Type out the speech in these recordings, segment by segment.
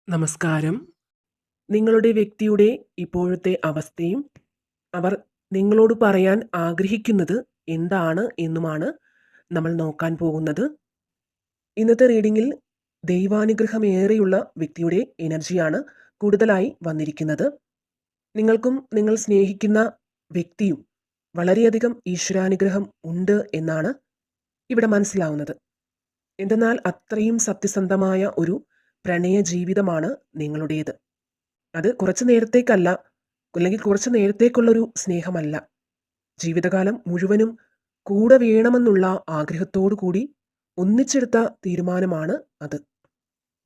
നമസ്കാരം. നിങ്ങളുടെ വ്യക്തിയുടെ ഇപ്പോഴത്തെ അവസ്ഥയും, അവർ നിങ്ങളോട് പറയാൻ ആഗ്രഹിക്കുന്നത് എന്താണ് എന്നുമാണ് നമ്മൾ നോക്കാൻ പോകുന്നത്. ഇന്നത്തെ റീഡിങ്ങിൽ ദൈവാനുഗ്രഹമേറെയുള്ള വ്യക്തിയുടെ എനർജിയാണ് കൂടുതലായി വന്നിരിക്കുന്നത്. നിങ്ങൾക്കും നിങ്ങൾ സ്നേഹിക്കുന്ന വ്യക്തിയും വളരെയധികം ഈശ്വരാനുഗ്രഹം ഉണ്ട് എന്നാണ് ഇവിടെ മനസ്സിലാവുന്നത്. എന്തെന്നാൽ അത്രയും സത്യസന്ധമായ ഒരു പ്രണയ ജീവിതമാണ് നിങ്ങളുടേത്. അത് കുറച്ച് നേരത്തേക്കല്ല, അല്ലെങ്കിൽ കുറച്ച് നേരത്തേക്കുള്ളൊരു സ്നേഹമല്ല. ജീവിതകാലം മുഴുവനും കൂടെ വേണമെന്നുള്ള ആഗ്രഹത്തോടു കൂടി ഒന്നിച്ചെടുത്ത തീരുമാനമാണ് അത്.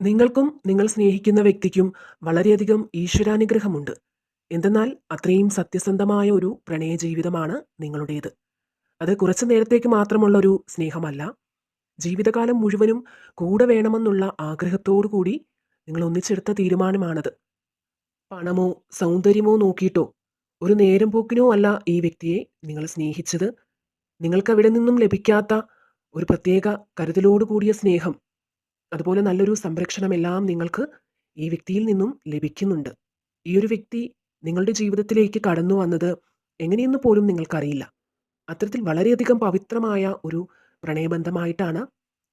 നിങ്ങൾക്കും നിങ്ങൾ സ്നേഹിക്കുന്ന വ്യക്തിക്കും വളരെയധികം ഈശ്വരാനുഗ്രഹമുണ്ട്. എന്തെന്നാൽ അത്രയും സത്യസന്ധമായ ഒരു പ്രണയ ജീവിതമാണ് നിങ്ങളുടേത്. അത് കുറച്ച് നേരത്തേക്ക് മാത്രമുള്ളൊരു സ്നേഹമല്ല. ജീവിതകാലം മുഴുവനും കൂടെ വേണമെന്നുള്ള ആഗ്രഹത്തോടു കൂടി നിങ്ങൾ ഒന്നിച്ചെടുത്ത തീരുമാനമാണത്. പണമോ സൗന്ദര്യമോ നോക്കിയിട്ടോ ഒരു നേരം പോക്കിനോ അല്ല ഈ വ്യക്തിയെ നിങ്ങൾ സ്നേഹിച്ചത്. നിങ്ങൾക്കവിടെ നിന്നും ലഭിക്കാത്ത ഒരു പ്രത്യേക കരുതലോടു കൂടിയ സ്നേഹം, അതുപോലെ നല്ലൊരു സംരക്ഷണമെല്ലാം നിങ്ങൾക്ക് ഈ വ്യക്തിയിൽ നിന്നും ലഭിക്കുന്നുണ്ട്. ഈ ഒരു വ്യക്തി നിങ്ങളുടെ ജീവിതത്തിലേക്ക് കടന്നു വന്നത് എങ്ങനെയെന്ന് പോലും നിങ്ങൾക്കറിയില്ല. അത്തരത്തിൽ വളരെയധികം പവിത്രമായ ഒരു പ്രണയബന്ധമായിട്ടാണ്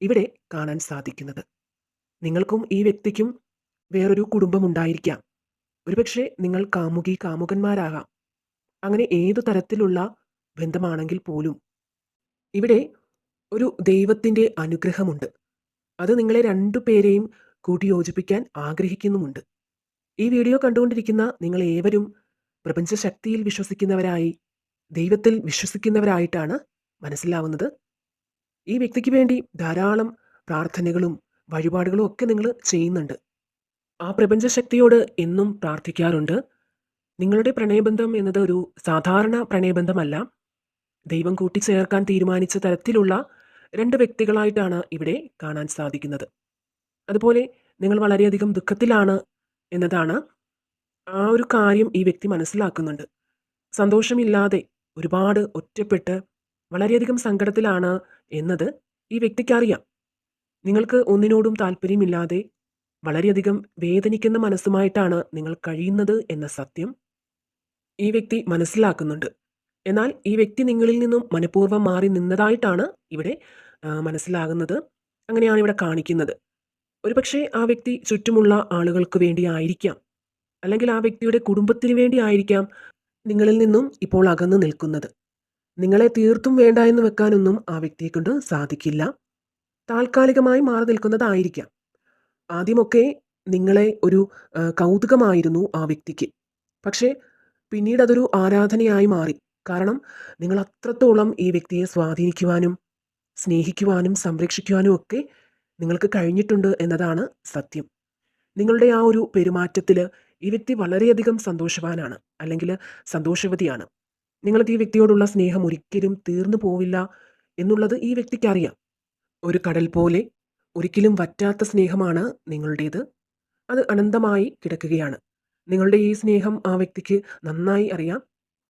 ഇവിടെ കാണാൻ സാധിക്കുന്നത്. നിങ്ങൾക്കും ഈ വ്യക്തിക്കും വേറൊരു കുടുംബം ഉണ്ടായിരിക്കാം. ഒരുപക്ഷെ നിങ്ങൾ കാമുകി കാമുകന്മാരാകാം. അങ്ങനെ ഏതു തരത്തിലുള്ള ബന്ധമാണെങ്കിൽ പോലും ഇവിടെ ഒരു ദൈവത്തിൻ്റെ അനുഗ്രഹമുണ്ട്. അത് നിങ്ങളെ രണ്ടുപേരെയും കൂട്ടിയോജിപ്പിക്കാൻ ആഗ്രഹിക്കുന്നുമുണ്ട്. ഈ വീഡിയോ കണ്ടുകൊണ്ടിരിക്കുന്ന നിങ്ങൾ ഏവരും പ്രപഞ്ചശക്തിയിൽ വിശ്വസിക്കുന്നവരായി, ദൈവത്തിൽ വിശ്വസിക്കുന്നവരായിട്ടാണ് മനസ്സിലാവുന്നത്. ഈ വ്യക്തിക്ക് വേണ്ടി ധാരാളം പ്രാർത്ഥനകളും വഴിപാടുകളും ഒക്കെ നിങ്ങൾ ചെയ്യുന്നുണ്ട്. ആ പ്രപഞ്ചശക്തിയോട് എന്നും പ്രാർത്ഥിക്കാറുണ്ട്. നിങ്ങളുടെ പ്രണയബന്ധം എന്നത് ഒരു സാധാരണ പ്രണയബന്ധമല്ല. ദൈവം കൂട്ടിച്ചേർക്കാൻ തീരുമാനിച്ച തരത്തിലുള്ള രണ്ട് വ്യക്തികളായിട്ടാണ് ഇവിടെ കാണാൻ സാധിക്കുന്നത്. അതുപോലെ നിങ്ങൾ വളരെയധികം ദുഃഖത്തിലാണ് എന്നതാണ് ആ ഒരു കാര്യം ഈ വ്യക്തി മനസ്സിലാക്കുന്നുണ്ട്. സന്തോഷമില്ലാതെ ഒരുപാട് ഒറ്റപ്പെട്ട് വളരെയധികം സങ്കടത്തിലാണ് എന്നത് ഈ വ്യക്തിക്കറിയാം. നിങ്ങൾക്ക് ഒന്നിനോടും താല്പര്യമില്ലാതെ വളരെയധികം വേദനിക്കുന്ന മനസ്സുമായിട്ടാണ് നിങ്ങൾ കഴിയുന്നത് എന്ന സത്യം ഈ വ്യക്തി മനസ്സിലാക്കുന്നുണ്ട്. എന്നാൽ ഈ വ്യക്തി നിങ്ങളിൽ നിന്നും മനഃപൂർവ്വം മാറി നിന്നതായിട്ടാണ് ഇവിടെ മനസ്സിലാകുന്നത്. അങ്ങനെയാണ് ഇവിടെ കാണിക്കുന്നത്. ഒരുപക്ഷെ ആ വ്യക്തി ചുറ്റുമുള്ള ആളുകൾക്ക് വേണ്ടി ആയിരിക്കാം, അല്ലെങ്കിൽ ആ വ്യക്തിയുടെ കുടുംബത്തിന് വേണ്ടി ആയിരിക്കാം നിങ്ങളിൽ നിന്നും ഇപ്പോൾ അകന്നു നിൽക്കുന്നത്. നിങ്ങളെ തീർത്തും വേണ്ട എന്ന് വെക്കാനൊന്നും ആ വ്യക്തിയെ കൊണ്ട് സാധിക്കില്ല. താൽക്കാലികമായി മാറി നിൽക്കുന്നതായിരിക്കാം. ആദ്യമൊക്കെ നിങ്ങളെ ഒരു കൗതുകമായിരുന്നു ആ വ്യക്തിക്ക്. പക്ഷേ പിന്നീട് അതൊരു ആരാധനയായി മാറി. കാരണം നിങ്ങൾ അത്രത്തോളം ഈ വ്യക്തിയെ സ്വാധീനിക്കുവാനും സ്നേഹിക്കുവാനും സംരക്ഷിക്കുവാനും ഒക്കെ നിങ്ങൾക്ക് കഴിഞ്ഞിട്ടുണ്ട് എന്നതാണ് സത്യം. നിങ്ങളുടെ ആ ഒരു പെരുമാറ്റത്തിൽ ഈ വ്യക്തി വളരെയധികം സന്തോഷവാനാണ്, അല്ലെങ്കിൽ സന്തോഷവതിയാണ്. നിങ്ങൾക്ക് ഈ വ്യക്തിയോടുള്ള സ്നേഹം ഒരിക്കലും തീർന്നു പോവില്ല എന്നുള്ളത് ഈ വ്യക്തിക്കറിയാം. ഒരു കടൽ പോലെ ഒരിക്കലും വറ്റാത്ത സ്നേഹമാണ് നിങ്ങളുടേത്. അത് അനന്തമായി കിടക്കുകയാണ്. നിങ്ങളുടെ ഈ സ്നേഹം ആ വ്യക്തിക്ക് നന്നായി അറിയാം.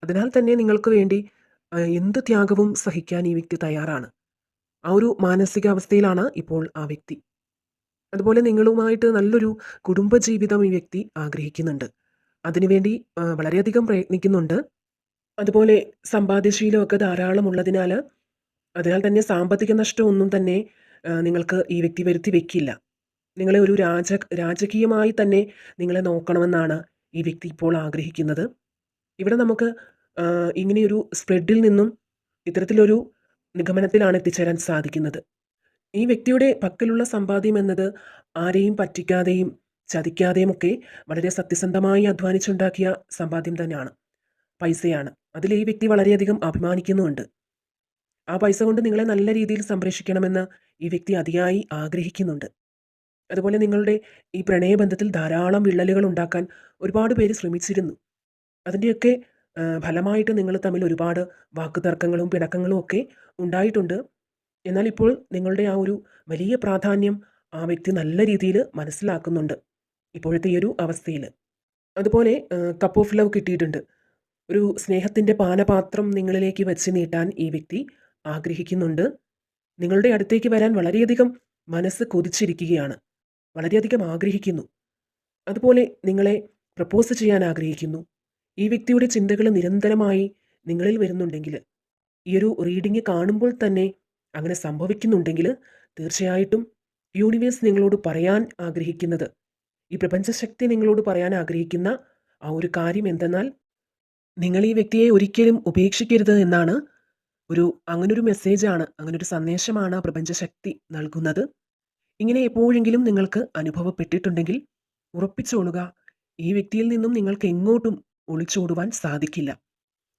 അതിനാൽ തന്നെ നിങ്ങൾക്ക് വേണ്ടി എന്ത് ത്യാഗവും സഹിക്കാൻ ഈ വ്യക്തി തയ്യാറാണ്. ആ ഒരു മാനസികാവസ്ഥയിലാണ് ഇപ്പോൾ ആ വ്യക്തി. അതുപോലെ നിങ്ങളുമായിട്ട് നല്ലൊരു കുടുംബജീവിതം ഈ വ്യക്തി ആഗ്രഹിക്കുന്നുണ്ട്. അതിനുവേണ്ടി വളരെയധികം പ്രയത്നിക്കുന്നുണ്ട്. അതുപോലെ സമ്പാദ്യശീലമൊക്കെ ധാരാളം ഉള്ളതിനാൽ, അതിനാൽ തന്നെ സാമ്പത്തിക നഷ്ടമൊന്നും തന്നെ നിങ്ങൾക്ക് ഈ വ്യക്തി വരുത്തി വെക്കില്ല. നിങ്ങളെ ഒരു രാജകീയമായി തന്നെ നിങ്ങളെ നോക്കണമെന്നാണ് ഈ വ്യക്തി ഇപ്പോൾ ആഗ്രഹിക്കുന്നത്. ഇവിടെ നമുക്ക് ഇങ്ങനെയൊരു സ്പ്രെഡിൽ നിന്നും ഇത്തരത്തിലൊരു നിഗമനത്തിലാണ് എത്തിച്ചേരാൻ സാധിക്കുന്നത്. ഈ വ്യക്തിയുടെ പക്കലുള്ള സമ്പാദ്യം എന്നത് ആരെയും പറ്റിക്കാതെയും ചതിക്കാതെയും ഒക്കെ വളരെ സത്യസന്ധമായി അധ്വാനിച്ചുണ്ടാക്കിയ സമ്പാദ്യം തന്നെയാണ്, പൈസയാണ്. അതിൽ ഈ വ്യക്തി വളരെയധികം അഭിമാനിക്കുന്നുമുണ്ട്. ആ പൈസ കൊണ്ട് നിങ്ങളെ നല്ല രീതിയിൽ സംരക്ഷിക്കണമെന്ന് ഈ വ്യക്തി അതിയായി ആഗ്രഹിക്കുന്നുണ്ട്. അതുപോലെ നിങ്ങളുടെ ഈ പ്രണയബന്ധത്തിൽ ധാരാളം വിള്ളലുകൾ ഉണ്ടാക്കാൻ ഒരുപാട് പേര് ശ്രമിച്ചിരുന്നു. അതിൻ്റെയൊക്കെ ഫലമായിട്ട് നിങ്ങൾ തമ്മിൽ ഒരുപാട് വാക്കുതർക്കങ്ങളും പിണക്കങ്ങളും ഒക്കെ ഉണ്ടായിട്ടുണ്ട്. എന്നാൽ ഇപ്പോൾ നിങ്ങളുടെ ആ ഒരു വലിയ പ്രാധാന്യം ആ വ്യക്തി നല്ല രീതിയിൽ മനസ്സിലാക്കുന്നുണ്ട് ഇപ്പോഴത്തെ ഈ ഒരു അവസ്ഥയിൽ. അതുപോലെ കപ്പ് ഓഫ് ലവ് കിട്ടിയിട്ടുണ്ട്. ഒരു സ്നേഹത്തിൻ്റെ പാനപാത്രം നിങ്ങളിലേക്ക് വെച്ച് നീട്ടാൻ ഈ വ്യക്തി ആഗ്രഹിക്കുന്നുണ്ട്. നിങ്ങളുടെ അടുത്തേക്ക് വരാൻ വളരെയധികം മനസ്സ് കൊതിച്ചിരിക്കുകയാണ്, വളരെയധികം ആഗ്രഹിക്കുന്നു. അതുപോലെ നിങ്ങളെ പ്രപ്പോസ് ചെയ്യാൻ ആഗ്രഹിക്കുന്നു. ഈ വ്യക്തിയുടെ ചിന്തകൾ നിരന്തരമായി നിങ്ങളിൽ വരുന്നുണ്ടെങ്കിൽ, ഈ ഒരു റീഡിംഗ് കാണുമ്പോൾ തന്നെ അങ്ങനെ സംഭവിക്കുന്നുണ്ടെങ്കിൽ, തീർച്ചയായിട്ടും യൂണിവേഴ്സ് നിങ്ങളോട് പറയാൻ ആഗ്രഹിക്കുന്നത്, ഈ പ്രപഞ്ചശക്തി നിങ്ങളോട് പറയാൻ ആഗ്രഹിക്കുന്ന ആ ഒരു കാര്യം എന്തെന്നാൽ, നിങ്ങൾ ഈ വ്യക്തിയെ ഒരിക്കലും ഉപേക്ഷിക്കരുത് എന്നാണ്. അങ്ങനൊരു മെസ്സേജാണ്, അങ്ങനൊരു സന്ദേശമാണ് പ്രപഞ്ചശക്തി നൽകുന്നത്. ഇങ്ങനെ എപ്പോഴെങ്കിലും നിങ്ങൾക്ക് അനുഭവപ്പെട്ടിട്ടുണ്ടെങ്കിൽ ഉറപ്പിച്ചോളുക, ഈ വ്യക്തിയിൽ നിന്നും നിങ്ങൾക്ക് എങ്ങോട്ടും ഒളിച്ചോടുവാൻ സാധിക്കില്ല.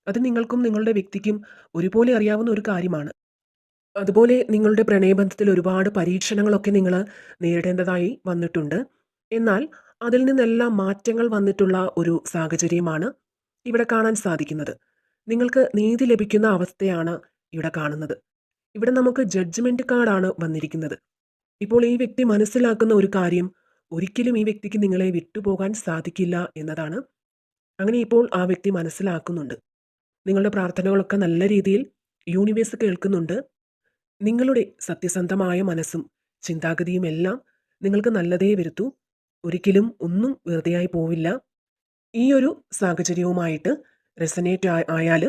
അത് നിങ്ങൾക്കും നിങ്ങളുടെ വ്യക്തിക്കും ഒരുപോലെ അറിയാവുന്ന ഒരു കാര്യമാണ്. അതുപോലെ നിങ്ങളുടെ പ്രണയബന്ധത്തിൽ ഒരുപാട് പരീക്ഷണങ്ങളൊക്കെ നിങ്ങൾ നേരിടേണ്ടതായി വന്നിട്ടുണ്ട്. എന്നാൽ അതിൽ നിന്നെല്ലാം മാറ്റങ്ങൾ വന്നിട്ടുള്ള ഒരു സാഹചര്യമാണ് ഇവിടെ കാണാൻ സാധിക്കുന്നത്. നിങ്ങൾക്ക് നീതി ലഭിക്കുന്ന അവസ്ഥയാണ് ഇവിടെ കാണുന്നത്. ഇവിടെ നമുക്ക് ജഡ്ജ്മെന്റ് കാർഡാണ് വന്നിരിക്കുന്നത്. ഇപ്പോൾ ഈ വ്യക്തി മനസ്സിലാക്കുന്ന ഒരു കാര്യം, ഒരിക്കലും ഈ വ്യക്തിക്ക് നിങ്ങളെ വിട്ടുപോകാൻ സാധിക്കില്ല എന്നതാണ്. അങ്ങനെ ഇപ്പോൾ ആ വ്യക്തി മനസ്സിലാക്കുന്നുണ്ട്. നിങ്ങളുടെ പ്രാർത്ഥനകളൊക്കെ നല്ല രീതിയിൽ യൂണിവേഴ്സ് കേൾക്കുന്നുണ്ട്. നിങ്ങളുടെ സത്യസന്ധമായ മനസ്സും ചിന്താഗതിയും എല്ലാം നിങ്ങൾക്ക് നല്ലതേ വരുത്തൂ. ഒരിക്കലും ഒന്നും വെറുതെയായി പോവില്ല. ഈ ഒരു സാഹചര്യവുമായിട്ട് റെസനേറ്റ് ആയാൽ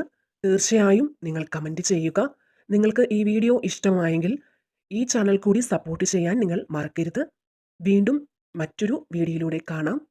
തീർച്ചയായും നിങ്ങൾ കമൻറ്റ് ചെയ്യുക. നിങ്ങൾക്ക് ഈ വീഡിയോ ഇഷ്ടമായെങ്കിൽ ഈ ചാനൽ കൂടി സപ്പോർട്ട് ചെയ്യാൻ നിങ്ങൾ മറക്കരുത്. വീണ്ടും മറ്റൊരു വീഡിയോയിലൂടെ കാണാം.